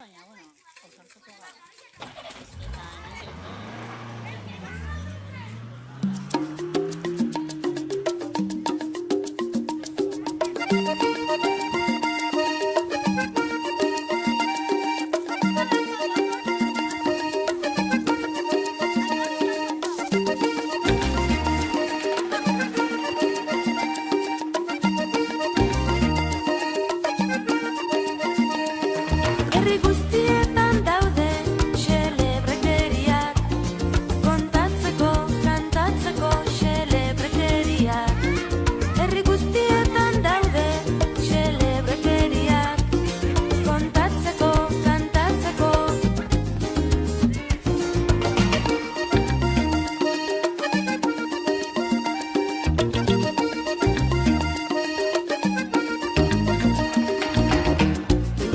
Baina, bueno, ausartuko gara. Eta herri guztietan daude xelebrekeriak, kontatzeko, kantatzeko xelebrekeriak. Herri guztietan daude xelebrekeriak, kontatzeko, kantatzeko.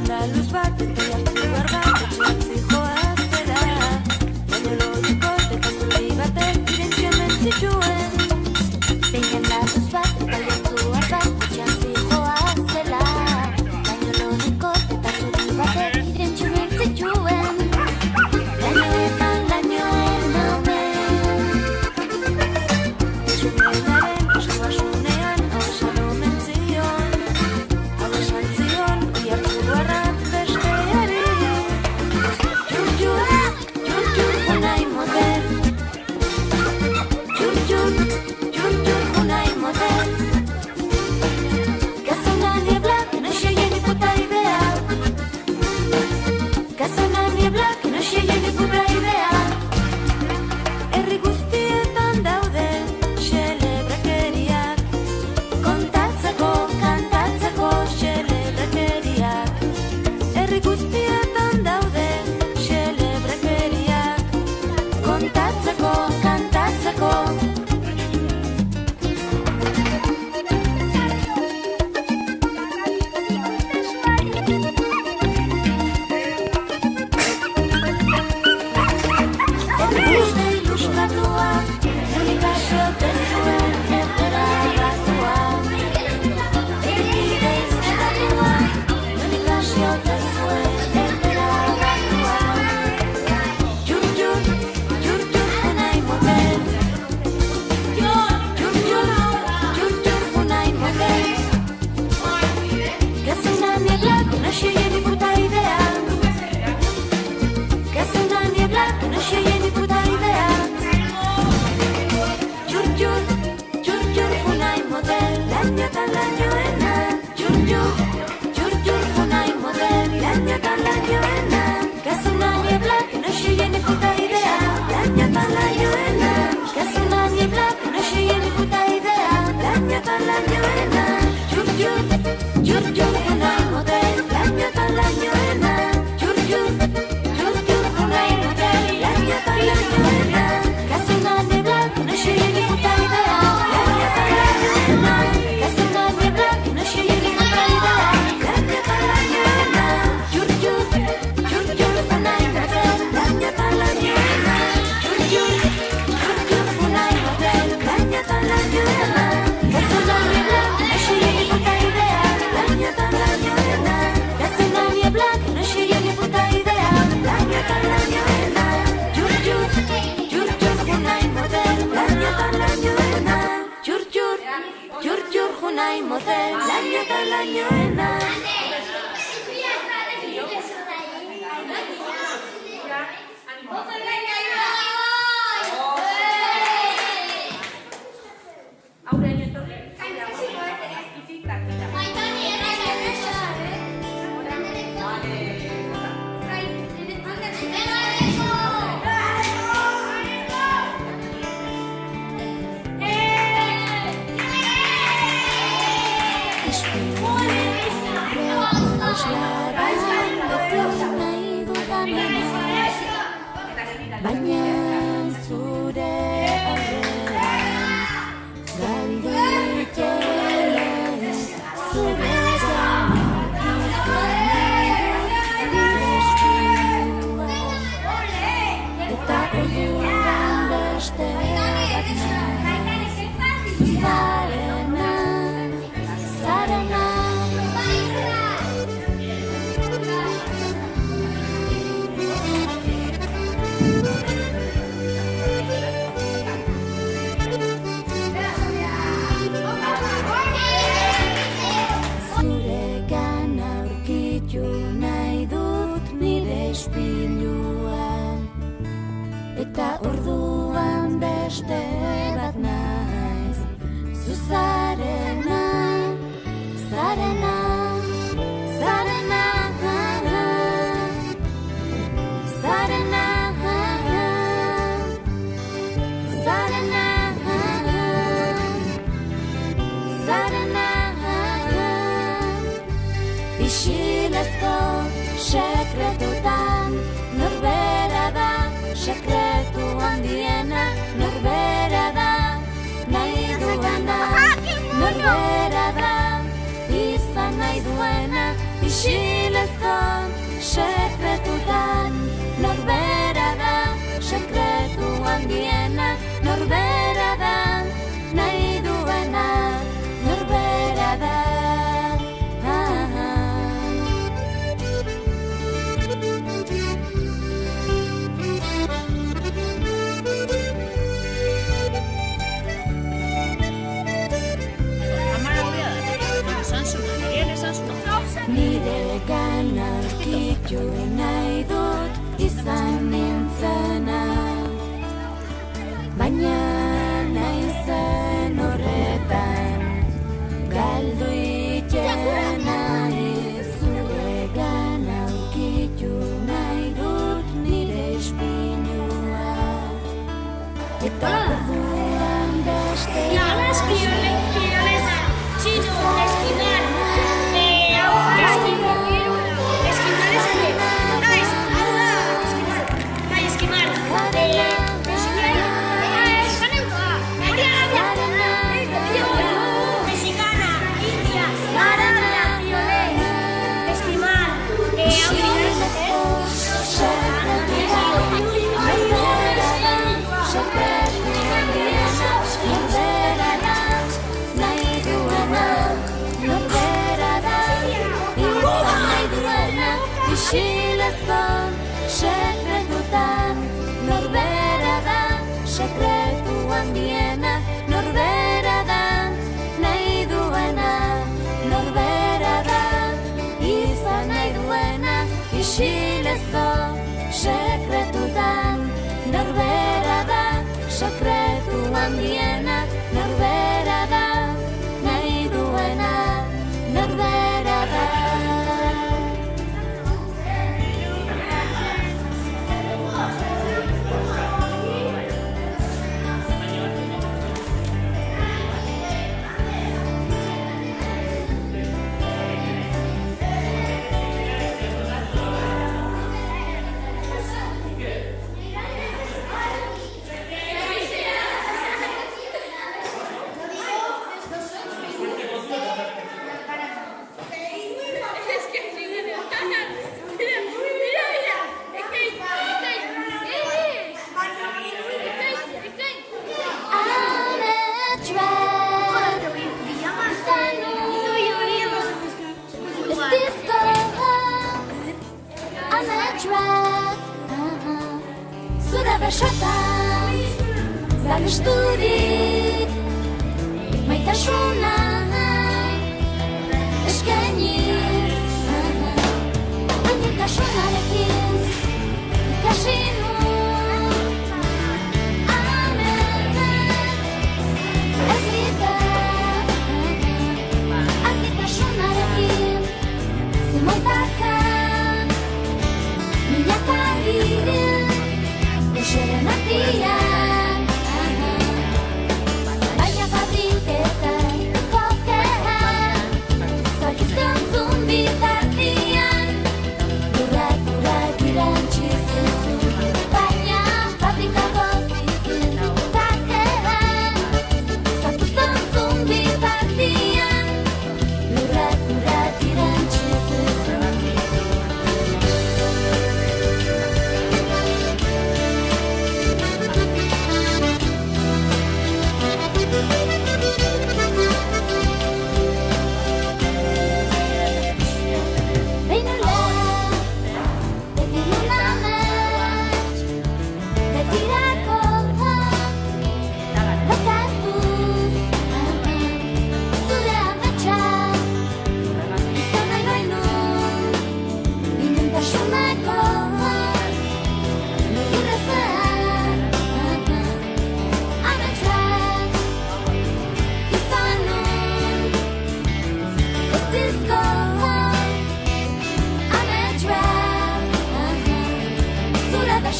Andaluz bat eta jartzu bat etxeatzi joazera, baina logiko eta zuri batek irentxemen zituen. Andaluz bat eta jartzu bat etxeatzi joazera, baina logiko eta zuri batek irentxemen zituen. Lainoetan lainoen omen, etxumenaren eskuasunean hau esan zion. Hau esan zion, oihartzu barrat besteari. Txur-txur, txur-txur junai motel. Txur-txur, txur-txur junai motel. Caza una niebla que no llegue ni puta idea. Caza una niebla que no llegue ni puta idea. Herri guztietan daude xelebrekeriak, kontatzeko, kantatzeko xelebrekeriak. Herri guztietan daude xelebrekeriak, kontatzeko, kantatzeko. Herri guzti ilustratua, erlikazio tezuen ertera batua. Herrikide ilustratua, erlikazio tezuen ertera batua. Txur-txur, txur-txur junai motel. Txur-txur, txur-txur junai motel. Caza una niebla que no llegue ni puta idea. Caza una niebla que no llegue ni puta idea. Txur-txur, txur-txur junai motel. Lainoetan lainoena. Txur-txur, txur-txur junai motel. Lainoetan lainoena. Caza una niebla que no llegue ni puta idea. Lainoetan lainoena. Caza una niebla que no llegue ni puta idea. Lainoetan lainoena. Txur-txur, txur-txur junai motel. Lainoetan lainoena. Txur-txur, txur-txur junai motel. Lainoetan lainoena. Caza una niebla que no llegue ni puta idea. Lainoetan lainoena. Caza una niebla que no llegue ni puta idea. Lainoetan lainoena. Txur-txur, txur-txur junai motel. Lainoetan lainoena. Txur-txur, txur-txur junai motel. Lainoetan lainoena. Caza una niebla que no llegue ni puta idea. Lainoetan lainoena. Caza una niebla que no llegue ni puta idea. Lainoetan lainoena. Txur-txur, txur-txur junai motel. Lainoetan lainoena. Txur-txur, txur-txur junai motel. Lainoetan lainoena. Baina zure aurrean galdekelez zure zanikiko eta orduan beste bat naiz zuzarena, zarena. sekretutan norbera da, sekretu handiena norbera da, nahi duena norbera da, izan nahi duena isilezko sekretutan norbera da, sekretu handiena norbera da, nahi duena norbera da. Nire gana aurkitu nahi dut izan nintzena, baina naizen horretan galdu itxena. Zure gana aurkitu nahi dut nire ispinua, eta orduan beste isilezko sekretutan norbera da, sekretu handiena norbera da, nahi duena norbera da, izan nahi duena isilezko sekretutan norbera da, sekretu handiena norbera da, nahi duena norbera da. Zure besotan babesturik maitasuna eskainiz, hainitasunarekin ikasi nuen ez dita hainitasunarekin zimoitatzen milakarik Uxeren artian, baina fabriketan kokean, zakizten zun bitartian, urrak irantzi zuzun, baina fabrikako zikin takean, zakizten zun bitartian, urrak irantzi zuzun.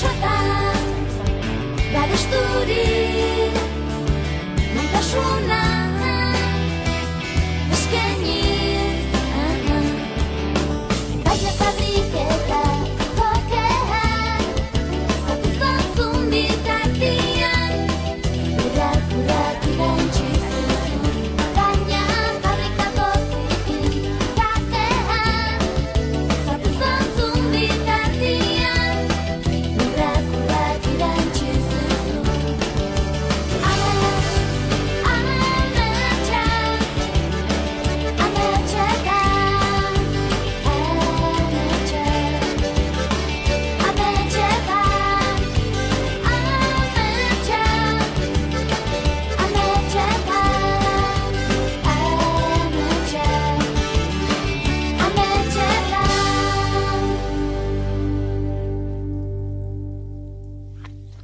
Shut down.